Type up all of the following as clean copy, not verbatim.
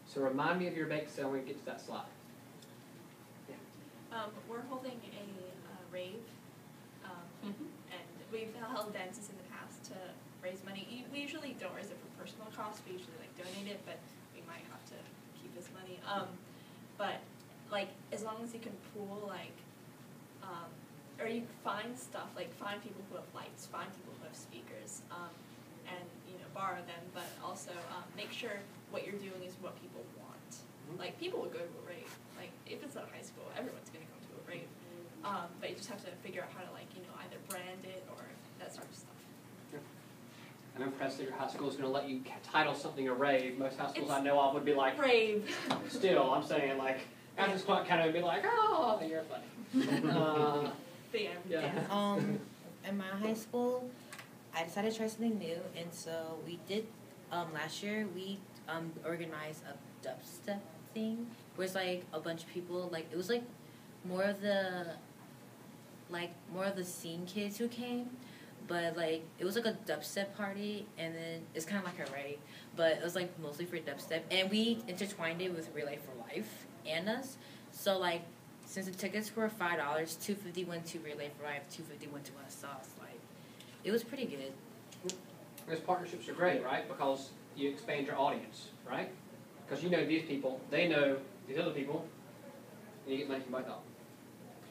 So remind me of your bake sale when we get to that slide. Yeah. We're holding a rave, and we've held dances in the past to raise money. We usually don't raise it for personal costs. We usually like donate it, but we might have to keep this money. But like as long as you can pool like, or you find stuff like find people who have lights, find people who have speakers, and borrow them. But also make sure what you're doing is what people want. Like people would go to a rave. Like if it's at a high school, everyone's gonna come to a rave. But you just have to figure out how to either brand it or that sort of stuff. I'm impressed that your high school is going to let you title something a rave. Most high schools I know of would be like rave. Still, I'm saying like after this point, kind of be like, oh, you're funny. In my high school, I decided to try something new, and so we did. Last year, we organized a dubstep thing, where it's like a bunch of people. Like it was like more of the scene kids who came. But, like, it was, like, a dubstep party, and then it's kind of like a rave, but it was, like, mostly for dubstep, and we intertwined it with Relay for Life and us. So, like, since the tickets were $5, $2.50 went to Relay for Life, $2.50 went to us, so it's, like, it was pretty good. Those partnerships are great, right? Because you expand your audience, right? Because you know these people, they know these other people, and you get money from both of them.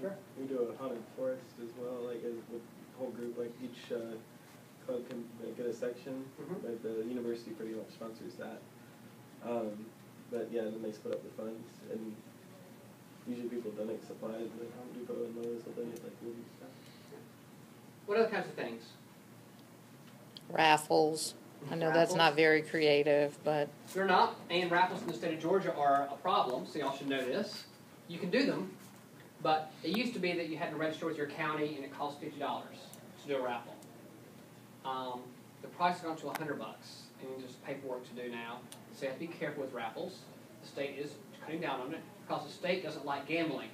Sure. We do a haunted forest as well, like, with whole group, like each club can get a section, but the university pretty much sponsors that. But yeah, then they split up the funds, and usually people donate supplies, like Home Depot and Lowe's will donate like food and stuff. What other kinds of things? Raffles. I know that's not very creative, but... They're not, and raffles in the state of Georgia are a problem, so y'all should know this. You can do them, but it used to be that you had to register with your county, and it cost $50 to do a raffle. The price has gone to $100, and there's paperwork to do now. So you have to be careful with raffles. The state is cutting down on it because the state doesn't like gambling,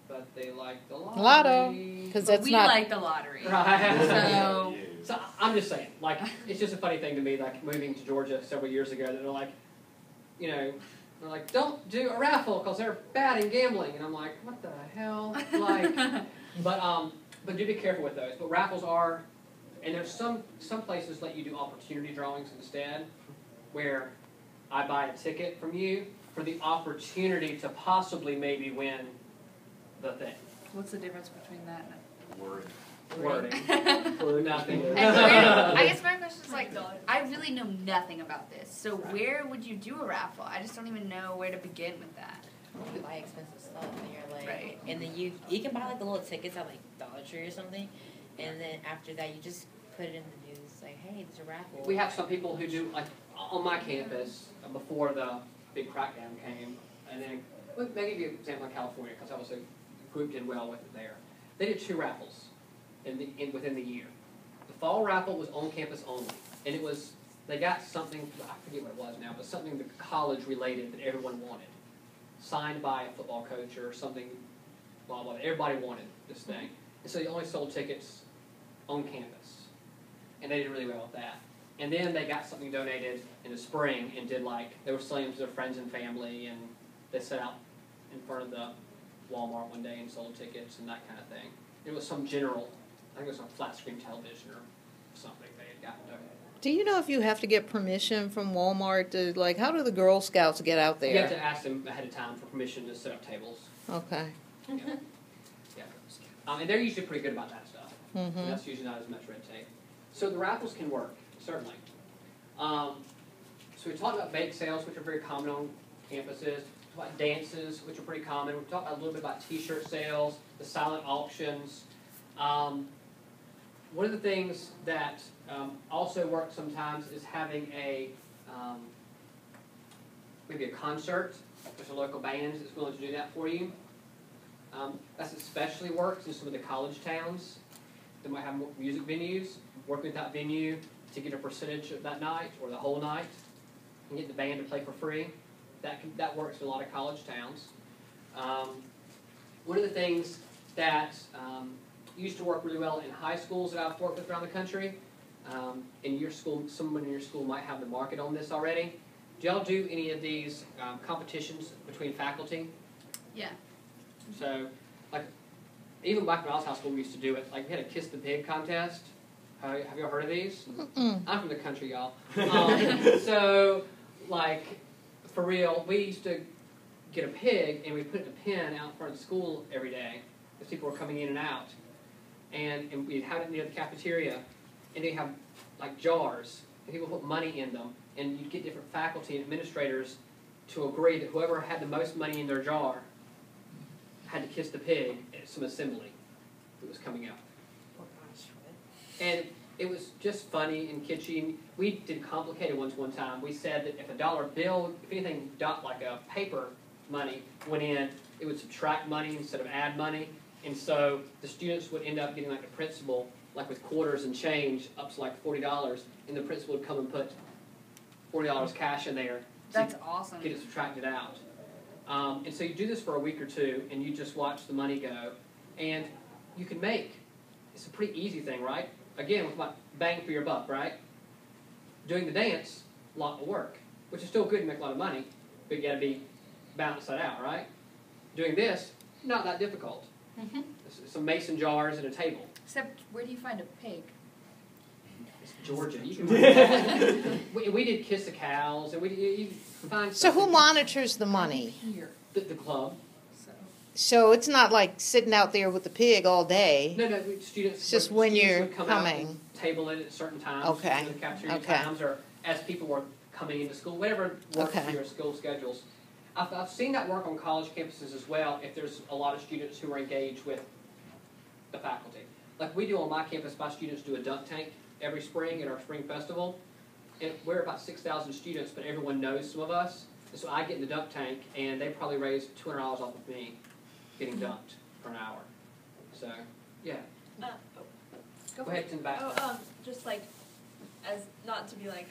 but they like the lottery. Lotto, because that's we not... like the lottery. Right. So I'm just saying, like, it's just a funny thing to me, like, moving to Georgia several years ago, that they're like, they're like, don't do a raffle because they're bad in gambling. And I'm like, what the hell? Like, but do be careful with those. But raffles are, and there's some places let you do opportunity drawings instead, where I buy a ticket from you for the opportunity to possibly maybe win the thing. What's the difference between that and wording? Nothing. I guess my question is like, I really know nothing about this. So where would you do a raffle? I just don't even know where to begin with that. You buy expensive stuff, and you're like, and then you can buy like the little tickets at like Dollar Tree or something, and then after that you just put it in the news like, hey, there's a raffle. We have some people who do, like on my campus before the big crackdown came, and then maybe give you an example in California because obviously the group did well with it there. They did 2 raffles within the year. The fall raffle was on campus only, and it was, they got something, I forget what it was now, but something college related that everyone wanted, signed by a football coach or something, blah blah. Everybody wanted this thing, and so they only sold tickets on campus, and they did really well with that. And then they got something donated in the spring and did they were selling them to their friends and family, and they set out in front of the Walmart one day and sold tickets and that kind of thing. It was some general, I think it was on flat screen television or something they had gotten donated. Do you know if you have to get permission from Walmart to, like, how do the Girl Scouts get out there? You have to ask them ahead of time for permission to set up tables. Okay. Yeah. And they're usually pretty good about that stuff. And that's usually not as much red tape. So the raffles can work, certainly. So we talked about bake sales, which are very common on campuses. We talked about dances, which are pretty common. We talked a little bit about T-shirt sales, the silent auctions. One of the things that also works sometimes is having maybe a concert. There's a local band that's willing to do that for you. That's especially works in some of the college towns that might have more music venues. Working with that venue to get a percentage of that night or the whole night and get the band to play for free. That works in a lot of college towns. One of the things that used to work really well in high schools that I've worked with around the country, in your school, someone in your school might have the market on this already, Do y'all do any of these competitions between faculty? Yeah. So, like, even back when I was in high school, we used to do it. Like, we had a Kiss the Pig contest. Have y'all heard of these? I'm from the country, y'all. So, like, for real, we used to get a pig, and we put it in a pen out in front of the school every day as people were coming in and out. And we'd have it near the cafeteria, and they'd have, like, jars, and people put money in them, and you'd get different faculty and administrators to agree that whoever had the most money in their jar had to kiss the pig at some assembly that was coming up. And it was just funny and kitschy. We did complicated ones one time. We said that if a dollar bill, if anything like a paper money went in, it would subtract money instead of add money. And so the students would end up getting like the principal, like with quarters and change, up to like $40, and the principal would come and put $40 cash in there. That's awesome. Get it subtracted out. And so you do this for a week or two, and you just watch the money go, and you can make. It's a pretty easy thing, right? Again, with my bang for your buck, right? Doing the dance, a lot of work, which is still good to make a lot of money, but you got to be balanced that out, right? Doing this, not that difficult. Some mason jars and a table. Except, where do you find a pig? It's Georgia. You can find that. We did Kiss the Cows, and you can find. So who monitors the money? The club. So it's not like sitting out there with the pig all day. No, students. It's just when you're would come coming. Out and table it at certain times. Okay. In the cafeteria Okay. times, or as people were coming into school, whatever works for your school schedules. I've seen that work on college campuses as well. If there's a lot of students who are engaged with the faculty, like we do on my campus, my students do a dunk tank every spring at our spring festival, and we're about 6,000 students, but everyone knows some of us. And so I get in the dunk tank, and they probably raise $200 off of me getting dunked for an hour. So, yeah. Go ahead to the back. Just like, as not to be like,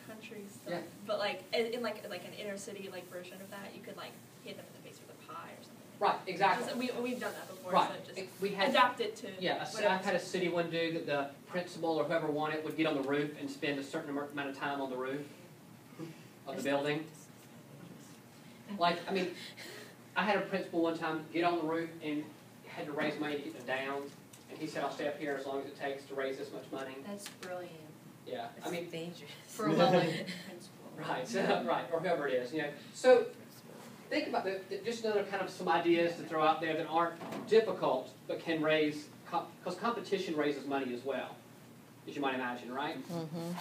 country stuff, Yeah. but like in like an inner city like version of that, you could like hit them in the face with a pie or something. Right, exactly. Just, we've done that before, Right. so just We had adapt it to. Yeah, I've had a city one do that the principal or whoever wanted would get on the roof and spend a certain amount of time on the roof of the building. Like, I mean, I had a principal one time get on the roof and had to raise money to keep them down, and he said, "I'll stay up here as long as it takes to raise this much money." That's brilliant. Yeah, I mean, dangerous. For a well-known principal. right, right, or whoever it is, you know. So think about just another kind of some ideas to throw out there that aren't difficult but can raise, because competition raises money as well, as you might imagine, right? Mm-hmm.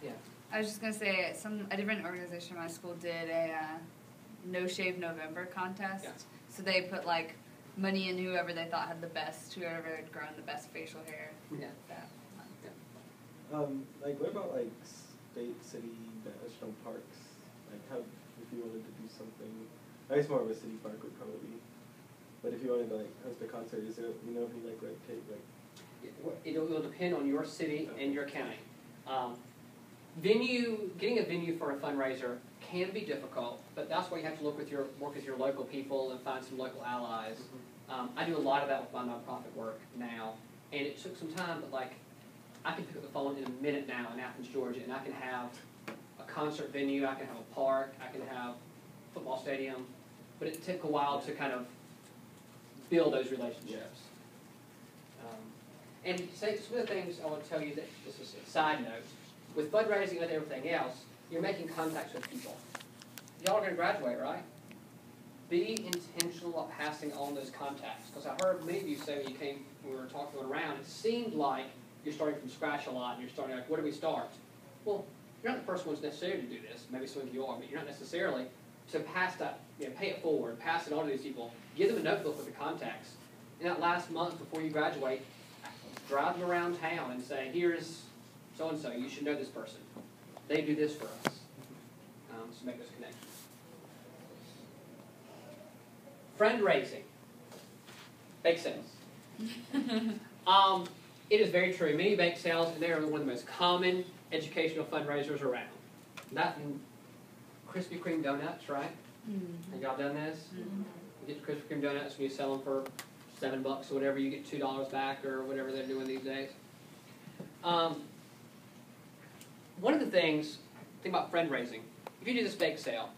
Yeah. I was just gonna say, a different organization in my school did a No Shave November contest. Yeah. So they put like money in whoever they thought had the best, whoever had grown the best facial hair. Yeah. That. Like, what about, like, state, city, national parks? Like, how, if you wanted to do something, I guess more of a city park would probably be, but if you wanted to, like, host a concert, is there, you know, any, like, red tape, like? It will depend on your city and your county. Getting a venue for a fundraiser can be difficult, but that's why you have to work with your local people and find some local allies. I do a lot of that with my nonprofit work now, and it took some time, but like, I can pick up the phone in a minute now in Athens, Georgia, and I can have a concert venue, I can have a park, I can have a football stadium, but it took a while to kind of build those relationships. And some of the things I want to tell you, that this is a side note, with fundraising and everything else, you're making contacts with people. Y'all are going to graduate, right? Be intentional of passing on those contacts, because I heard many of you say when we were talking around, it seemed like you're starting from scratch a lot, and you're starting like, where do we start? Well, you're not the first ones necessarily to do this. Maybe some of you are, but you're not necessarily to pass that, pay it forward, pass it on to these people, give them a notebook with the contacts. In that last month before you graduate, drive them around town and say, here's so-and-so, you should know this person. They do this for us. So make those connections. Fundraising. Bake sales. It is very true. Many bake sales, and they are one of the most common educational fundraisers around. That and Krispy Kreme donuts, right? Mm-hmm. Have y'all done this? Mm-hmm. You get Krispy Kreme donuts when you sell them for $7 or whatever, you get $2 back or whatever they're doing these days. One of the things, think about fundraising. if you do this bake sale,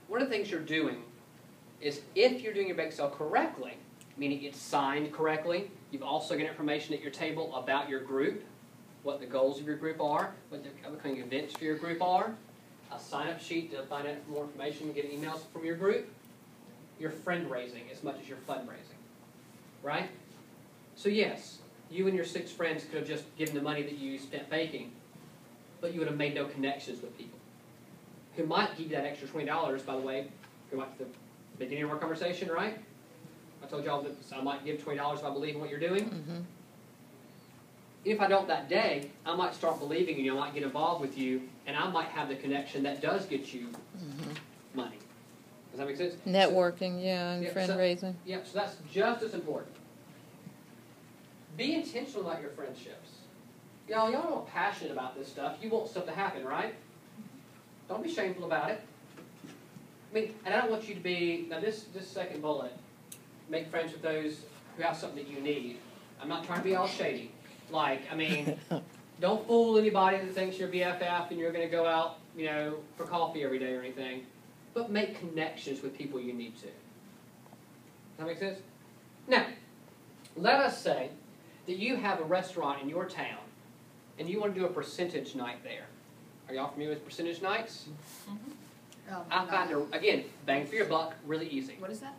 one of the things you're doing is if you're doing your bake sale correctly, meaning it's signed correctly, you've also got information at your table about your group, what the goals of your group are, what the upcoming events for your group are, a sign-up sheet to find out more information, get emails from your group. You're friend raising as much as you're fundraising, right? So yes, you and your 6 friends could have just given the money that you spent baking, but you would have made no connections with people who might give you that extra $20, by the way, go back to the beginning of our conversation, right? I told y'all that I might give $20 if I believe in what you're doing. Mm-hmm. If I don't that day, I might start believing in you, I might get involved with you, and I might have the connection that does get you money. Does that make sense? Networking, and friend raising. Yeah, so that's just as important. Be intentional about your friendships. Y'all are passionate about this stuff. You want stuff to happen, right? Don't be shameful about it. I mean, and I don't want you to be, now this second bullet, make friends with those who have something that you need. I'm not trying to be all shady. Like, I mean, don't fool anybody that thinks you're BFF and you're going to go out, for coffee every day or anything. But make connections with people you need to. Does that make sense? Now, let us say that you have a restaurant in your town and you want to do a percentage night there. Are y'all familiar with percentage nights? Oh, I find, again, bang for your buck, really easy. What is that?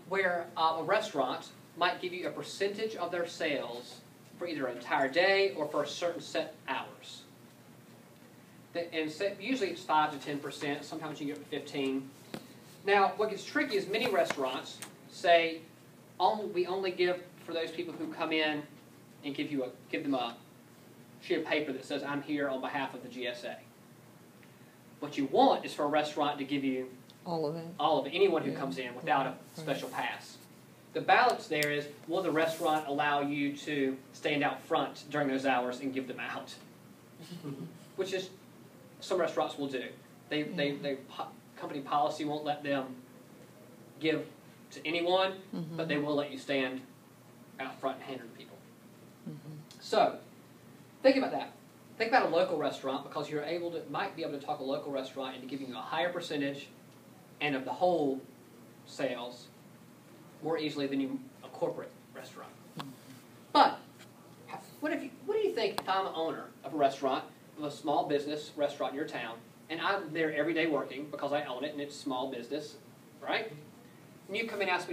Where a restaurant might give you a percentage of their sales for either an entire day or for a certain set hours. And usually it's 5 to 10%. Sometimes you can get 15%. Now, what gets tricky is many restaurants say, we only give for those people who come in and give them a sheet of paper that says, I'm here on behalf of the GSA. What you want is for a restaurant to give you all of it. All of it. Anyone who comes in without a special pass. The balance there is, will the restaurant allow you to stand out front during those hours and give them out? Which is, some restaurants will do. Company policy won't let them give to anyone, but they will let you stand out front and hand it to people. So, think about that. Think about a local restaurant, because you're might be able to talk a local restaurant into giving you a higher percentage and of the whole sales more easily than a corporate restaurant. But what do you think if I'm an owner of a restaurant, of a small business restaurant in your town, and I'm there every day working because I own it and it's a small business, right? And you come in and ask me